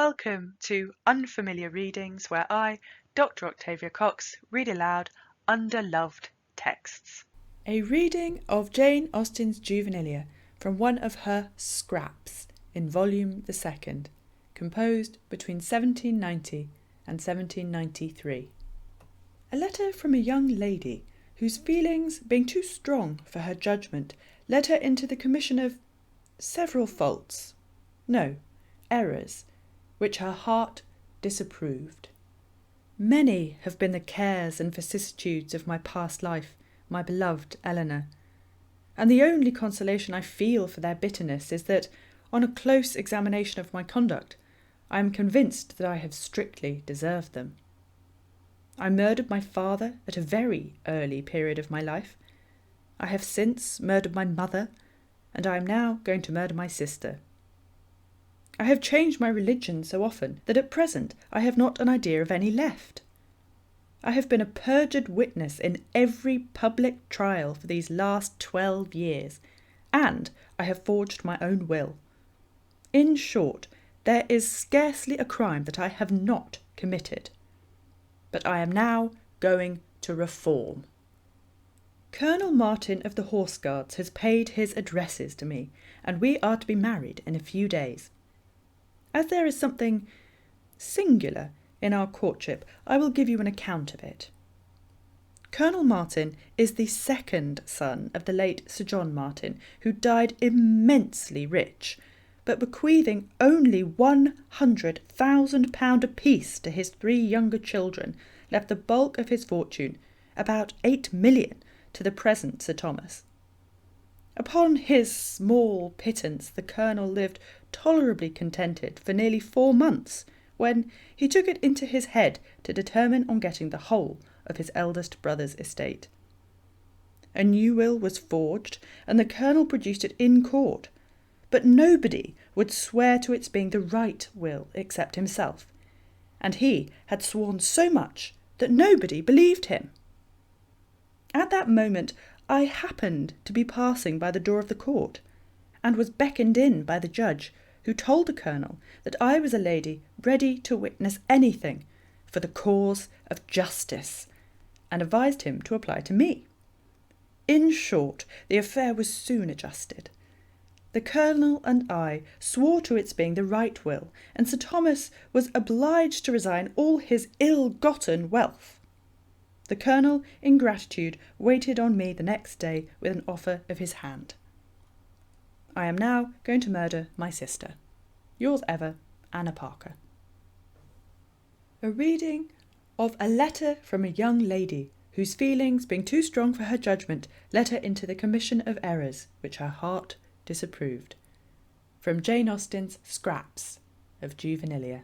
welcome to Unfamiliar Readings, where I, Dr. Octavia Cox, read aloud underloved texts. A reading of Jane Austen's Juvenilia from one of her scraps in volume the second, composed between 1790 and 1793. A letter from a young lady whose feelings, being too strong for her judgment, led her into the commission of several faults, no, errors, which her heart disapproved. Many have been the cares and vicissitudes of my past life, my beloved Ellinor, and the only consolation I feel for their bitterness is that, on a close examination of my conduct, I am convinced that I have strictly deserved them. I murdered my father at a very early period of my life. I have since murdered my mother, and I am now going to murder my sister. I have changed my religion so often that at present I have not an idea of any left. I have been a perjured witness in every public trial for these last 12 years, and I have forged my own will. In short, there is scarcely a crime that I have not committed. But I am now going to reform. Colonel Martin of the Horse Guards has paid his addresses to me, and we are to be married in a few days. As there is something singular in our courtship, I will give you an account of it. Colonel Martin is the second son of the late Sir John Martin, who died immensely rich, but bequeathing only £100,000 apiece to his 3 younger children, left the bulk of his fortune, about 8 million, to the present Sir Thomas. Upon his small pittance the colonel lived tolerably contented for nearly 4 months, when he took it into his head to determine on getting the whole of his eldest brother's estate. A new will was forged, and the colonel produced it in court, but nobody would swear to its being the right will except himself, and he had sworn so much that nobody believed him. At that moment I happened to be passing by the door of the court, and was beckoned in by the judge, who told the colonel that I was a lady ready to witness anything for the cause of justice, and advised him to apply to me. In short, the affair was soon adjusted. The colonel and I swore to its being the right will, and Sir Thomas was obliged to resign all his ill-gotten wealth. The colonel, in gratitude, waited on me the next day with an offer of his hand. I am now going to murder my sister. Yours ever, Anna Parker. A reading of A Letter from a Young Lady, whose feelings, being too strong for her judgment, led her into the commission of errors which her heart disapproved. From Jane Austen's Scraps of Juvenilia.